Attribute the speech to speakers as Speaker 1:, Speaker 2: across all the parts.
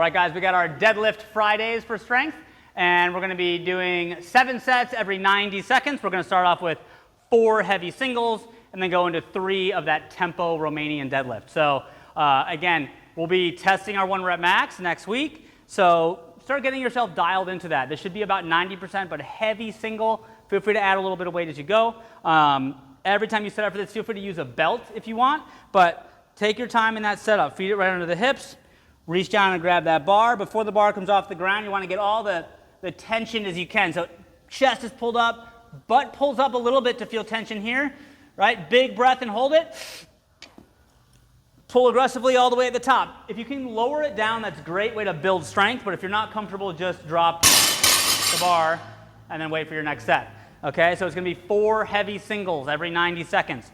Speaker 1: right, guys, we got our deadlift Fridays for strength, and we're going to be doing 7 sets every 90 seconds. We're going to start off with 4 heavy singles and then go into 3 of that tempo Romanian deadlift. So again, we'll be testing our 1 rep max next week. So start getting yourself dialed into that. This should be about 90%, but a heavy single. Feel free to add a little bit of weight as you go. Every time you set up for this, feel free to use a belt if you want, but take your time in that setup. Feed it right under the hips. Reach down and grab that bar. Before the bar comes off the ground, you want to get all the tension as you can. So chest is pulled up, butt pulls up a little bit to feel tension here, right? Big breath and hold it. Pull aggressively all the way at the top. If you can lower it down, that's a great way to build strength, but if you're not comfortable, just drop the bar and then wait for your next set. Okay, so it's going to be 4 heavy singles every 90 seconds.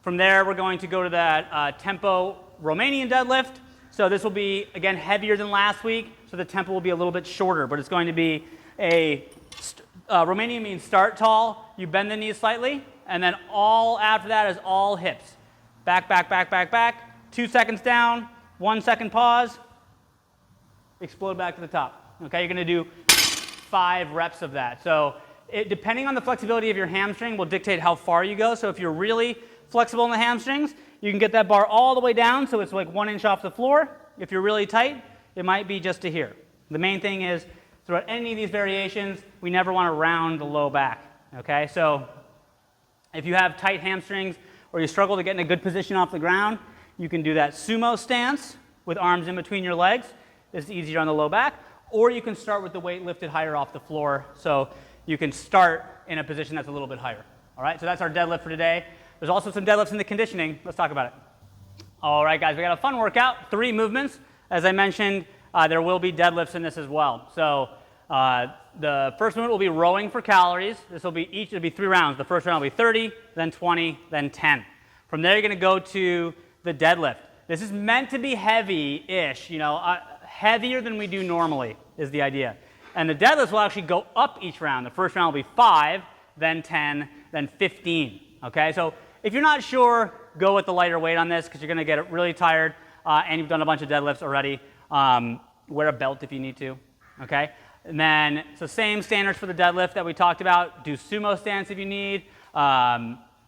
Speaker 1: From there, we're going to go to that tempo Romanian deadlift. So this will be, again, heavier than last week, so the tempo will be a little bit shorter, but it's going to be Romanian means start tall, you bend the knees slightly, and then all after that is all hips. Back, back, back, back, back, 2 seconds down, 1 second pause, explode back to the top. Okay, you're going to do 5 reps of that. So depending on the flexibility of your hamstring will dictate how far you go. So if you're really flexible in the hamstrings, you can get that bar all the way down so it's like 1 inch off the floor. If you're really tight, it might be just to here. The main thing is throughout any of these variations, we never want to round the low back. Okay, so if you have tight hamstrings or you struggle to get in a good position off the ground, you can do that sumo stance with arms in between your legs. This is easier on the low back. Or you can start with the weight lifted higher off the floor. So you can start in a position that's a little bit higher. All right, so that's our deadlift for today. There's also some deadlifts in the conditioning. Let's talk about it. All right, guys, we got a fun workout, 3 movements. As I mentioned, there will be deadlifts in this as well. So the first movement will be rowing for calories. This will be it'll be 3 rounds. The first round will be 30, then 20, then 10. From there, you're going to go to the deadlift. This is meant to be heavy-ish, heavier than we do normally is the idea. And the deadlifts will actually go up each round. The first round will be 5, then 10, then 15. Okay, so if you're not sure, go with the lighter weight on this because you're going to get really tired and you've done a bunch of deadlifts already. Wear a belt if you need to. Okay, and then so same standards for the deadlift that we talked about. Do sumo stance if you need,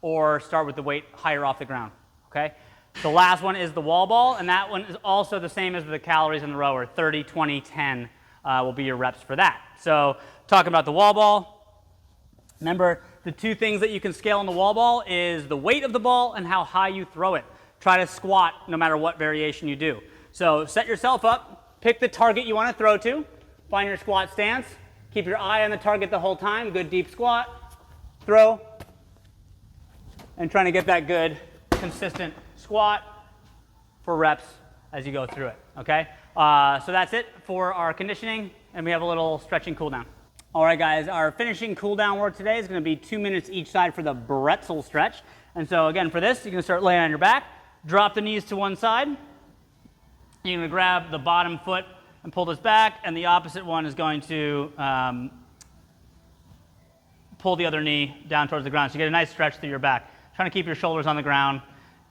Speaker 1: or start with the weight higher off the ground. Okay. The last one is the wall ball, and that one is also the same as the calories in the rower. 30, 20, 10 will be your reps for that. So talking about the wall ball, remember the 2 things that you can scale on the wall ball is the weight of the ball and how high you throw it. Try to squat no matter what variation you do. So set yourself up, pick the target you want to throw to, find your squat stance, keep your eye on the target the whole time, good deep squat, throw, and trying to get that good consistent squat for reps as you go through it, okay? So that's it for our conditioning, and we have a little stretching cool down. All right, guys, our finishing cool down work today is going to be 2 minutes each side for the Bretzel stretch. And so again, for this, you're going to start laying on your back, drop the knees to one side. You're going to grab the bottom foot and pull this back, and the opposite one is going to pull the other knee down towards the ground. So you get a nice stretch through your back. Trying to keep your shoulders on the ground,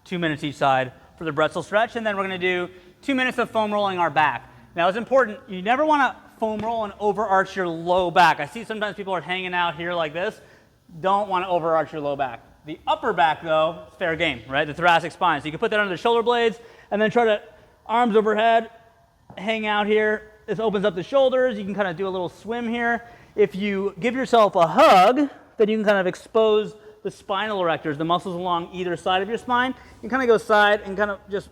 Speaker 1: 2 minutes each side for the Bretzel stretch, and then we're going to do 2 minutes of foam rolling our back. Now it's important, you never want to foam roll and overarch your low back. I see sometimes people are hanging out here like this. Don't want to overarch your low back. The upper back, though, is fair game, right? The thoracic spine. So you can put that under the shoulder blades and then try to arms overhead, hang out here. This opens up the shoulders. You can kind of do a little swim here. If you give yourself a hug, then you can kind of expose the spinal erectors, the muscles along either side of your spine. You can kind of go side and kind of just,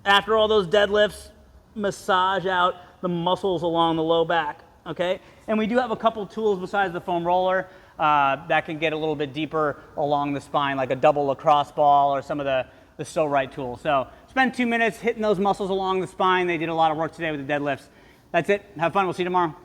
Speaker 1: after all those deadlifts, massage out the muscles along the low back, okay? And we do have a couple tools besides the foam roller that can get a little bit deeper along the spine, like a double lacrosse ball or some of the So Right tools. So spend 2 minutes hitting those muscles along the spine. They did a lot of work today with the deadlifts. That's it. Have fun. We'll see you tomorrow.